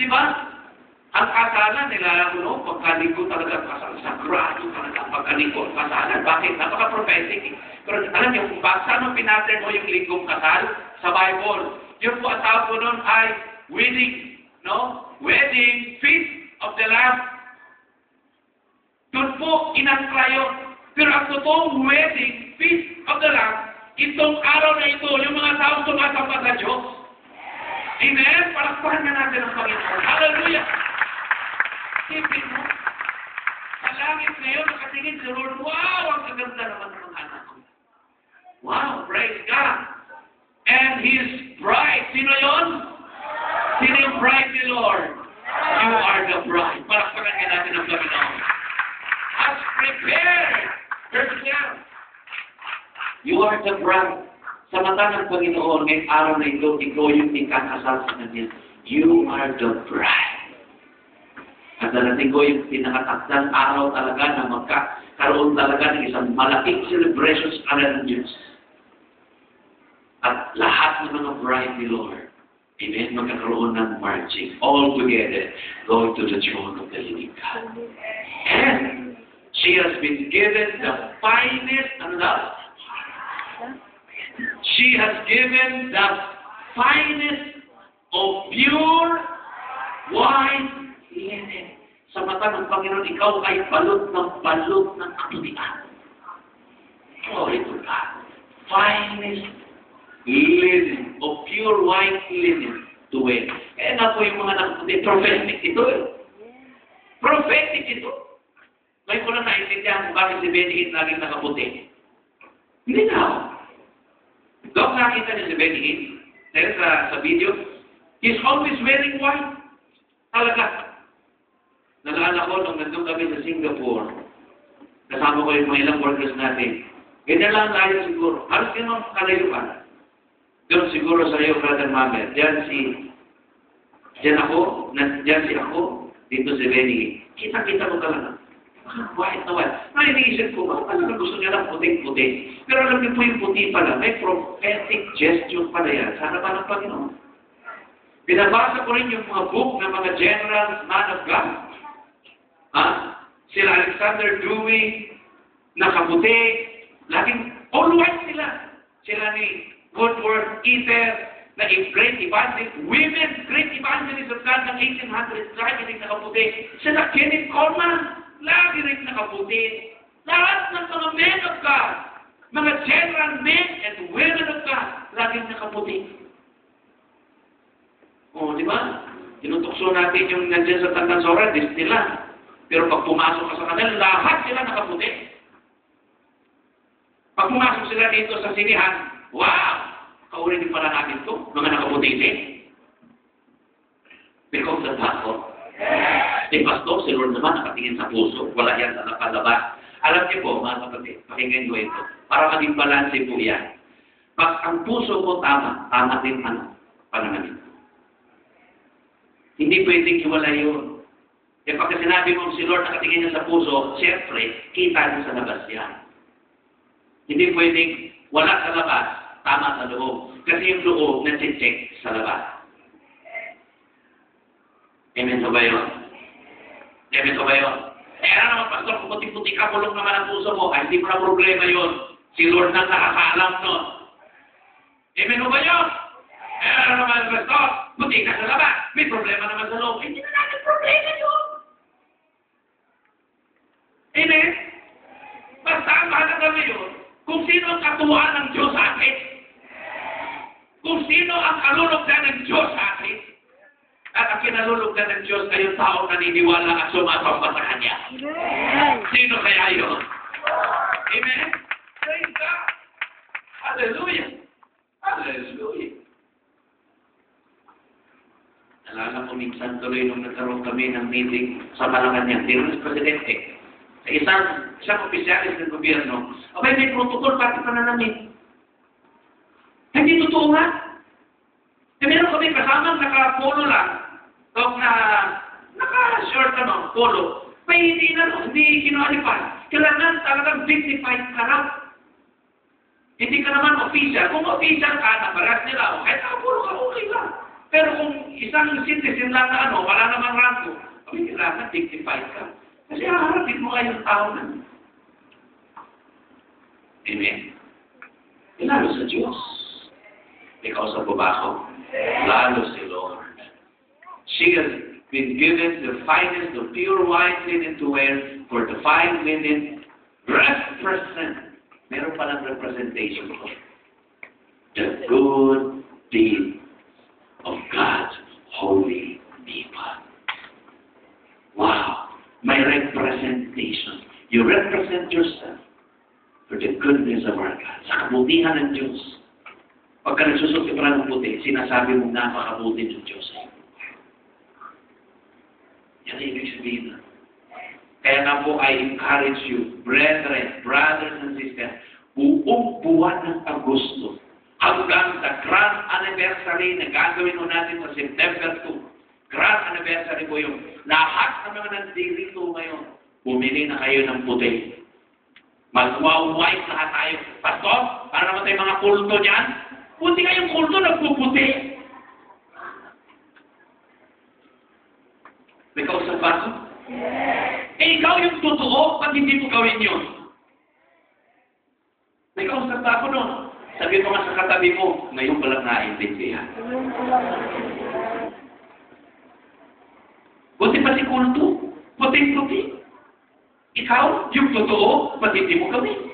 Di ba? Ang kasalan nila, pagkaliko talaga kasalan, sagrado talaga pagkaliko ang kasalan. Bakit? Napaka-prophetic. Pero alam niyo, kung saan pinattern mo yung ligong kasal sa Bible, yung po ang tawag po nun ay wedding, wedding feast of the Lamb. Doon po, inangkla yun. Pero ang totoong wedding feast of the Lamb, itong araw na ito, yung mga taong tumatamad sa Diyos. Amen? Palakpakan na natin ang Panginoon. Hallelujah! Isipin mo, sa langit ngayon, nakatingin si Lord, wow, ang kaganda naman ng mga anak ko. Wow, praise God. And His bride, sino yun? Sino yung bride ni Lord? You are the bride. Palakpakan ka natin ang Panginoon. As prepared. Verse 12. You are the bride. Sa mata ng Panginoon, ngayong araw na ito, ikaw yung ikakasal sa Kanya. You are the bride. At darating ko yung pinakatakdang araw talaga na magkakaroon talaga ng isang malaking celebration sa kanan ng Diyos. At lahat ng mga bride ni Lord, amen, magkakaroon ng marching all together, going to the throne of the living God. And she has been given the finest, she has given the finest of pure white linen. Sa mata ng Panginoon, ikaw ay balot ng kaputian. Glory to God. Finest linen, of pure white linen to wear. Kaya nga po yung mga nakaputi, prophetic ito eh. Prophetic ito. Ngayon ko lang naintindihan kung bakit si Benny Hinn laging nakaputi. Hindi na ako. Doon nakita niya si Benny Hinn, dahil sa video, he's always wearing white. Talaga. Nalala ko nung nandun kami sa Singapore, kasama ko yung mga ilang workers natin. Ganyan lang tayo siguro. Halos yun ang kalayuan. Doon siguro sa iyo, Brother Mamer. Diyan si ako, dito si Benny. Kita-kita mo talaga. White na white. Iniisip ko, bakit talaga gusto niya ng puting-puti? Pero alam niyo po yung puti pala, may prophetic gesture pala yan. Sa harapan ng Panginoon. Binabasa ko rin yung mga book ng mga generals, man of God. Sila Alexander Dewey, nakaputi, laging all white sila. Sila ni Woodworth Ether, na great evangelist, women, great evangelist of God ng 1800s, lagi rin nakaputi. Sila Kenneth Coleman, lagi rin nakaputi. Lahat ng mga men of God, mga general men and women of God, laging nakaputi. Di ba? Tinutukso natin yung nandiyan sa Tandansora, Disneyland. Pero pag pumasok ka sa kanila, lahat sila nakaputi. Pag pumasok sila dito sa sinihan, wow! Kauri din pala natin ito, mga nakaputi din. Because of that, Pastor, si Lord naman nakatingin sa puso, wala yan sa napalabas. Alam niyo po, mga kapatid, pakinggan ko ito, para maging balanse po yan. Pag ang puso mo tama din pananganin. Hindi pwedeng iwala yun. E pagka sinabi mo si Lord nakatingin niya sa puso, siyempre, kita niya sa labas yan. Hindi pwedeng wala sa labas, tama sa loob. Kasi yung loob nasi-check sa labas. Amen ba yun? Amen ba yun? Ano naman, Pastor, kung puti-puti ka, kulong naman ang puso mo, ay hindi mo na problema yun. Si Lord nang nakakaalam nun. Amen ba yun? Ano naman, Pastor, puti ka sa labas, may problema naman sa loob. Hindi na natin problema yun. Amen? Basta ang mahalaga ngayon, kung sino ang katuwaan ng Diyos sa akin, kung sino ang kalulugdan ng Diyos sa akin, at ang kinalulugdan ng Diyos ay yung taong naniniwala at sumasamba sa Kanya. Sino kaya yun? Amen? Praise God! Hallelujah! Hallelujah! Alala ko minsan tuloy nung nagkaroon kami ng meeting sa Malacanang, Tirus Presidente. Sa isang opisyalis ng gobyerno, abay may protocol pati pananamit. Hindi totoo nga. Meron kami kasamang naka-polo lang. Naka-short polo. May hindi kinualipan. Kailangan talagang dignified ka lang. Hindi ka naman official. Kung official ka, nabaras nila, kahit nakapolo ka, okay lang. Pero kung isang citizen lang na wala namang rango, kailangan dignified ka. Kasi haharapin mo kayong tao na. Amen? Lalo sa Diyos. Ikaw sa babaho, lalo si Lord. She has been given the finest, the pure white linen to wear, for the fine linen represent. Meron palang representation ko. The good deed of God's holy people. Wow! May representation. You represent yourself for the goodness of our God. Sa kabutihan ng Diyos. Pagka nagsusot ka pala ng puti, sinasabi mong napakabuti ng Diyos. Yan ang ibig sabihin na. Kaya nga po, I encourage you, brethren, brothers and sisters, buong buwan ng Agosto, hanggang sa grand anniversary na gagawin mo natin sa September 2. Grand anniversary po yun. Lahat ng mga nandito ngayon, bumili na kayo ng puti. Mag-white lahat tayo. Pastor, para naman tayo mga kulto dyan, puti kayong kulto, nagpuputi. May kausap ba? Ikaw yung totoo, pag hindi mo gawin yun. May kausap ba ako nun? Sabi mo nga sa katabi mo, ngayon pa lang naintindihan. Buti pa si kulto, puting-puti. Ikaw, yung totoo, pag hindi mo gawin.